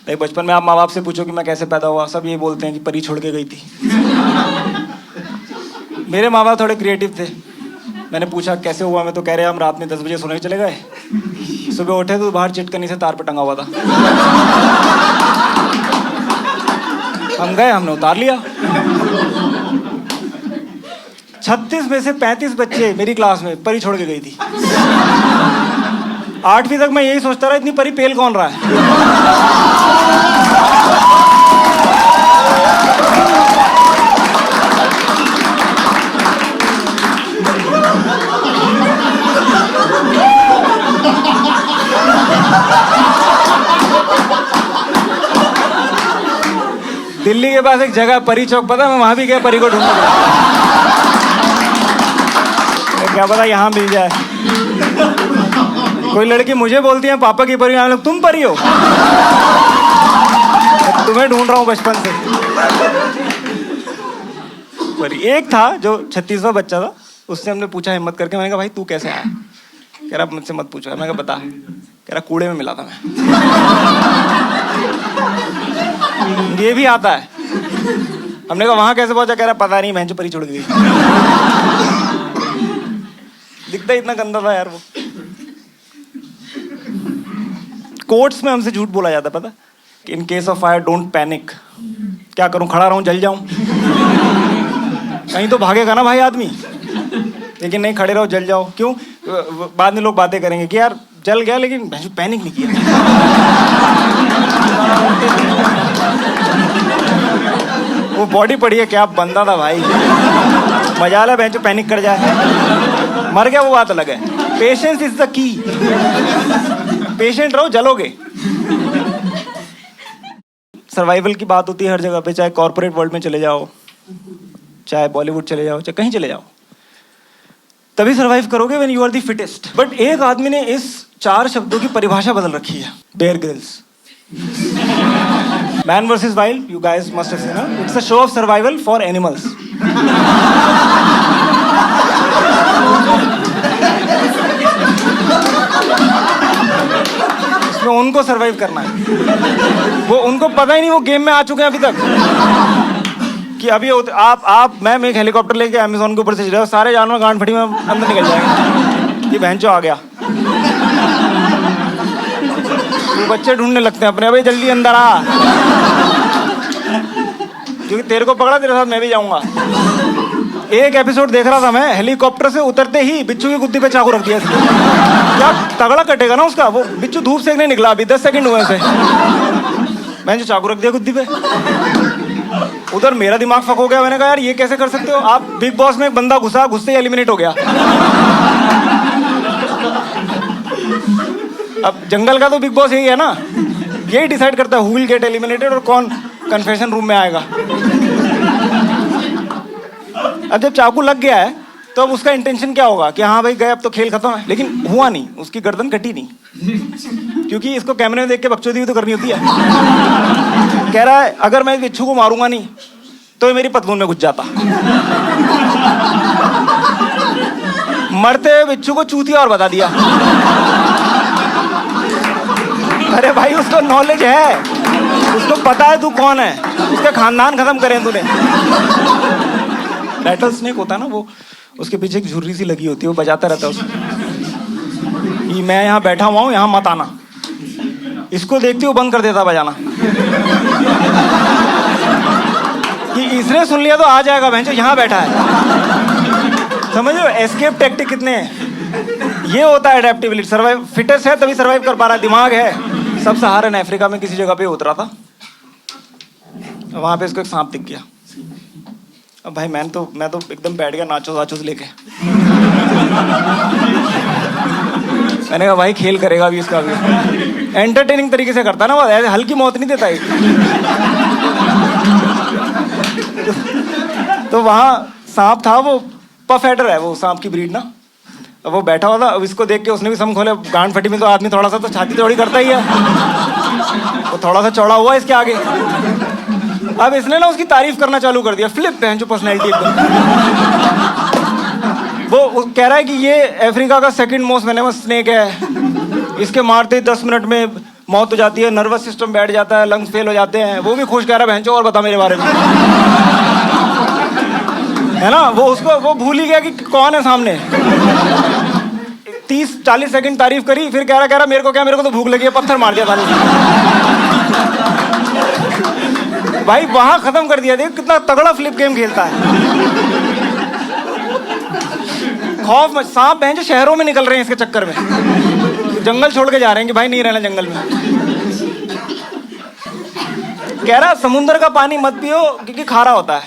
भाई बचपन में आप माँ बाप से पूछो कि मैं कैसे पैदा हुआ, सब ये बोलते हैं कि परी छोड़ के गई थी। मेरे माँ बाप थोड़े क्रिएटिव थे। मैंने पूछा कैसे हुआ, मैं तो कह रहे हम रात में 10 बजे सोने चले गए, सुबह उठे तो बाहर चिटकनी से तार पे टंगा हुआ था। हम गए, हमने उतार लिया। 36 में से 35 बच्चे मेरी क्लास में परी छोड़ के गई थी। 8वीं तक मैं यही सोचता रहा इतनी परी पेल कौन रहा है। दिल्ली के पास एक जगह परी चौक, पता है मैं वहां भी गया परी को ढूंढने। क्या पता यहाँ मिल जाए। कोई लड़की मुझे बोलती है पापा की परी, हम लोग तुम परी हो। तुम्हें ढूंढ रहा हूँ बचपन से। परी एक था जो 36वां बच्चा था, उससे हमने पूछा हिम्मत करके, मैंने कहा भाई तू कैसे आया? कह रहा मुझसे मत पूछो। मैं कहा बता। कह रहा कूड़े में मिला था मैं। ये भी आता है। हमने कहा वहां कैसे पहुंचा? कह रहा पता नहीं, मैं जो परी छोड़ गई। दिखता इतना गंदा था यार वो। कोर्ट्स में हमसे झूठ बोला जाता, पता? In case of fire don't panic. क्या करूं, खड़ा रहूं, जल जाऊं? कहीं तो भागेगा ना भाई आदमी। लेकिन नहीं, खड़े रहो, जल जाओ। क्यों? बाद में लोग बातें करेंगे कि यार जल गया लेकिन पैनिक नहीं किया। वो बॉडी पड़ी है, क्या बंदा था भाई। मजाल है बहन पैनिक कर जाए, मर गया वो बात अलग है। Patience is the key. Patient रहो, जलोगे। सर्वाइवल की बात होती है हर जगह पे, चाहे कॉर्पोरेट वर्ल्ड में चले जाओ, चाहे बॉलीवुड चले जाओ, चाहे कहीं चले जाओ, तभी सर्वाइव करोगे when you are the fittest. But एक आदमी ने इस 4 शब्दों की परिभाषा बदल रखी है, Bear Grylls. Man vs. Wild, you guys must have seen, huh? It's a show of survival for animals. इसमें उनको सरवाइव करना है। वो उनको पता ही नहीं, वो गेम में आ चुके हैं अभी तक कि अभी मैं एक हेलीकॉप्टर लेके अमेज़न के ऊपर से चले, सारे जानवर गांड फटी में अंदर निकल जाएंगे कि बहन चो आ गया। वो बच्चे ढूंढने लगते हैं अपने, भाई जल्दी अंदर आ, क्योंकि तेरे को पकड़ा, तेरे साथ मैं भी जाऊंगा। एक एपिसोड देख रहा था मैं, हेलीकॉप्टर से उतरते ही बिच्छू की गुद्दी पे चाकू रख दिया। क्या तगड़ा कटेगा ना उसका। वो बिच्छू धूप से नहीं निकला, अभी 10 सेकंड हुए से, मैंने जो चाकू रख दिया गुद्दी पे। उधर मेरा दिमाग फक हो गया। मैंने कहा यार ये कैसे कर सकते हो आप? बिग बॉस में एक बंदा घुसते ही एलिमिनेट हो गया। अब जंगल का तो बिग बॉस यही है ना, यही डिसाइड करता है हु विल गेट एलिमिनेटेड और कौन कन्फेशन रूम में आएगा। अब जब चाकू लग गया है तो अब उसका इंटेंशन क्या होगा कि हाँ भाई गए, अब तो खेल खत्म है। लेकिन हुआ नहीं, उसकी गर्दन कटी नहीं, क्योंकि इसको कैमरे में देख के बकचोदी भी तो करनी होती है। कह रहा है अगर मैं बिच्छू को मारूंगा नहीं तो ये मेरी पतलून में घुस जाता। मरते हुए बिच्छू को चूतिया और बता दिया। अरे भाई उसको नॉलेज है, उसको पता है तू कौन है, उसका खानदान खत्म करें तूने। रैटल स्नेक होता है ना, वो उसके पीछे एक झुर्री सी लगी होती है, वो बजाता रहता है उसको कि मैं यहाँ बैठा हुआ हूँ, यहाँ मत आना। इसको देखते हुए बंद कर देता बजाना कि इसने सुन लिया तो आ जाएगा, भैंचो यहाँ बैठा है। समझ लो एस्केप टैक्टिक कितने हैं। ये होता है एडेप्टेबिलिटी। सर्वाइव फिटेस्ट है तभी सर्वाइव कर पा रहा है, दिमाग है। सब सहारन अफ्रीका में किसी जगह पे उतरा था, वहां पे इसको एक सांप दिख गया। अब भाई मैं तो एकदम बैठ गया नाचोस लेके। मैंने कहा भाई खेल करेगा अभी इसका भी। एंटरटेनिंग तरीके से करता है ना वो, ऐसे हल्की मौत नहीं देता है। तो वहाँ सांप था, वो पफेडर है वो सांप की ब्रीड ना। अब वो बैठा हुआ था, अब इसको देख के उसने भी सम खोले। गांड फटी में तो आदमी थोड़ा सा तो छाती चौड़ी करता ही है, वो थोड़ा सा चौड़ा हुआ इसके आगे। अब इसने ना उसकी तारीफ करना चालू कर दिया। फ्लिप है जो पर्सनैलिटी एकदम। वो कह रहा है कि ये अफ्रीका का सेकंड मोस्ट वेनेमस स्नेक है, इसके मारते 10 मिनट में मौत हो जाती है, नर्वस सिस्टम बैठ जाता है, लंग्स फेल हो जाते हैं, वो भी खुश कह रहा है भैंचो और बता मेरे बारे में। है ना, वो भूल ही गया कि कौन है सामने। 30-40 सेकंड तारीफ करी, फिर कह रहा मेरे को क्या, मेरे को तो भूख लगी है, पत्थर मार दिया था। भाई वहां खत्म कर दिया। देख कितना तगड़ा फ्लिप गेम खेलता है। खौफ मच, सांप भैंचो शहरों में निकल रहे हैं इसके चक्कर में, जंगल छोड़ के जा रहे हैं कि भाई नहीं रहना जंगल में। कह रहा समुद्र का पानी मत पियो क्योंकि खारा होता है,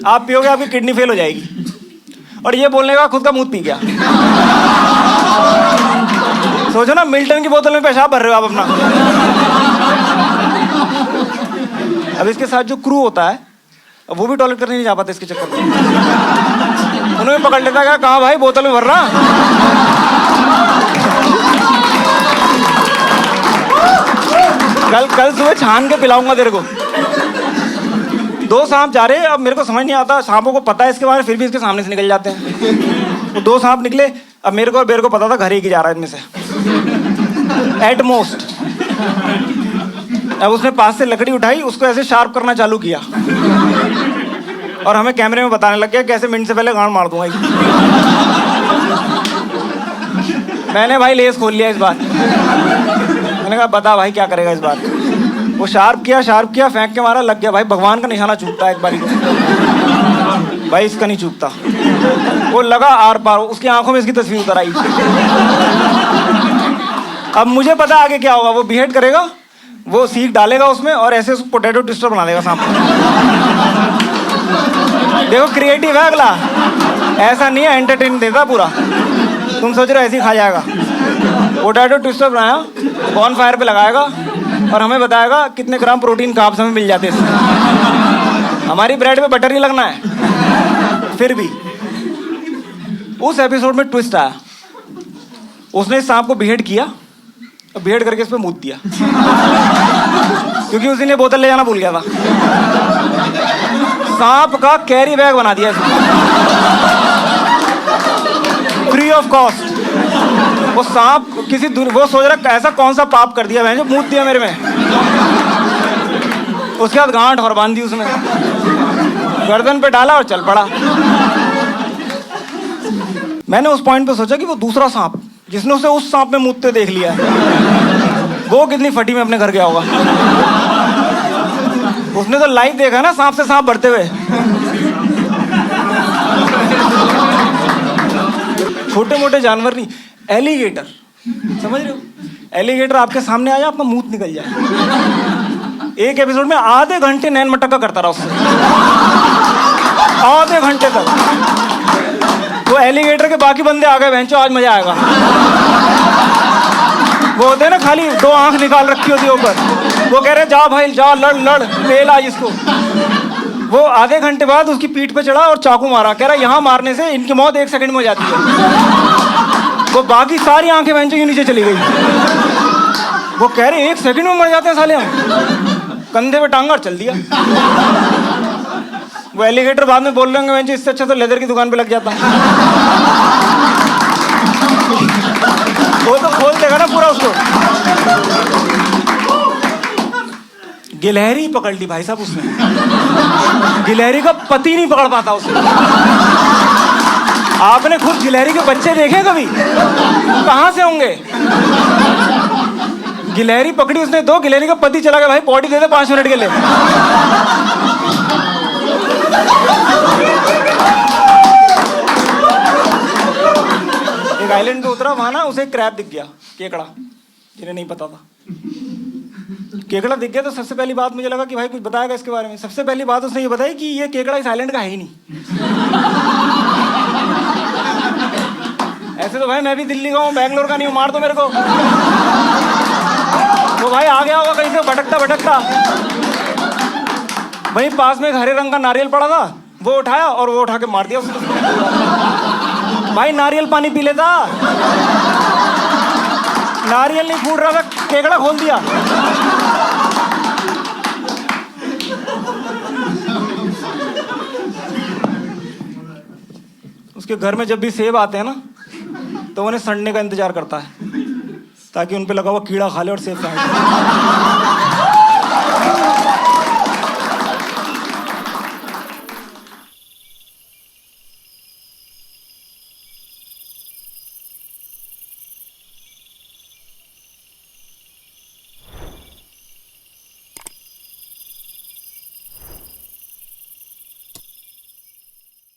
आप पियोगे आपकी किडनी फेल हो जाएगी। और ये बोलने का खुद का मुंह पी गया। सोचो ना, मिल्टन की बोतल में पेशाब भर रहे हो आप अपना। अब इसके साथ जो क्रू होता है वो भी टॉयलेट करने नहीं जा पाते इसके चक्कर में। उन्हें पकड़ लेता है, कहाँ भाई बोतल में भर रहा। कल सुबह छान के पिलाऊंगा तेरे को। 2 सांप जा रहे हैं, अब मेरे को समझ नहीं आता, सांपों को पता है इसके बारे में, फिर भी इसके सामने से निकल जाते हैं। तो 2 सांप निकले, अब मेरे को पता था घर ही की जा रहा है इनमें से एट मोस्ट। अब उसने पास से लकड़ी उठाई, उसको ऐसे शार्प करना चालू किया और हमें कैमरे में बताने लग गया कैसे मिनट से पहले गांड मार दूंगा। मैंने भाई लेस खोल लिया इस बार। मैंने कहा बता भाई क्या करेगा इस बार। वो शार्प किया, फेंक के मारा, लग गया। भाई भगवान का निशाना चूकता है एक बारी, भाई इसका नहीं चूकता। वो लगा आर पार, उसकी आंखों में इसकी तस्वीर उतर आई। अब मुझे पता आगे क्या होगा। वो बिहेड करेगा, वो सीख डालेगा उसमें और ऐसे उसको पोटैटो ट्विस्टर बना देगा सांप। देखो क्रिएटिव है अगला, ऐसा नहीं है एंटरटेन देता पूरा। तुम सोच रहे हो ऐसे ही खा जाएगा। पोटैटो ट्विस्टर बनाया, बॉन फायर पे लगाएगा और हमें बताएगा कितने ग्राम प्रोटीन कार्ब्स हमें मिल जाते हैं। हमारी ब्रेड पे बटर नहीं लगना है। फिर भी उस एपिसोड में ट्विस्ट आया, उसने इस सांप को बिहेड किया और बिहेड करके इस पे मूत दिया क्योंकि उसी ने बोतल ले जाना भूल गया था। सांप का कैरी बैग बना दिया फ्री ऑफ कॉस्ट। वो सांप वो सोच रहा ऐसा कौन सा पाप कर दिया मैंने जो मूत दिया मेरे में। उसके बाद गांठ और बांध दी उसने, गर्दन पे डाला और चल पड़ा। मैंने उस पॉइंट पे सोचा कि वो दूसरा सांप जिसने उसे उस सांप में मूतते देख लिया है, वो कितनी फटी में अपने घर गया होगा। उसने तो लाइव देखा ना सांप से सांप बढ़ते हुए। छोटे मोटे जानवर नहीं, एलिगेटर, समझ रहे हो? एलिगेटर आपके सामने आया, आपका मूत निकल जाए। एक एपिसोड में आधे घंटे नैन मटक्का करता रहा उससे, आधे घंटे तक। वो एलिगेटर के बाकी बंदे आ गए, भैंचो आज मजा आएगा। वो होते हैं ना खाली 2 आंख निकाल रखी होती है ऊपर, वो कह रहे जा भाई जा, लड़ पेल आज इसको। वो आधे घंटे बाद उसकी पीठ पे चढ़ा और चाकू मारा, कह रहा यहाँ मारने से इनकी मौत 1 सेकंड में हो जाती है। वो बाकी सारी आंखें भैंचो के नीचे चली गई। वो कह रहे 1 सेकंड में मर जाते हैं साले हम। कंधे पे टांगा और चल दिया। वो एलिगेटर बाद में बोल रहे होंगे भैंचो इससे अच्छा तो लेदर की दुकान पे लग जाता। वो तो खोल देगा ना पूरा उसको। गिलहरी पकड़ ली भाई साहब उसने। गिलहरी का पति नहीं पकड़ पाता उसे। आपने खुद गिलहरी के बच्चे देखे कभी? कहां से होंगे? गिलहरी पकड़ी उसने 2, गिलहरी का पति चला गया, भाई पॉटी दे दे 5 मिनट के लिए। एक आइलैंड पे उतरा, वहां ना उसे क्रैब दिख गया, केकड़ा, जिन्हें नहीं पता था। केकड़ा दिख गया तो सबसे पहली बात मुझे लगा कि भाई कुछ बताएगा इसके बारे में। सबसे पहली बात उसने ये बताई कि ये केकड़ा इस आइलैंड का है ही नहीं। ऐसे तो भाई मैं भी दिल्ली का हूँ, बैंगलोर का नहीं हूँ, मार दो मेरे को। तो भाई आ गया होगा कहीं से भटकता। वहीं पास में एक हरे रंग का नारियल पड़ा था, वो उठाया और वो उठा के मार दिया उसने। भाई नारियल पानी पी लेता, नारियल नहीं फूट रहा था, केकड़ा खोल दिया। उसके घर में जब भी सेब आते हैं ना तो उन्हें सड़ने का इंतजार करता है। ताकि उन पे लगा हुआ कीड़ा खा ले और सेफ रहे।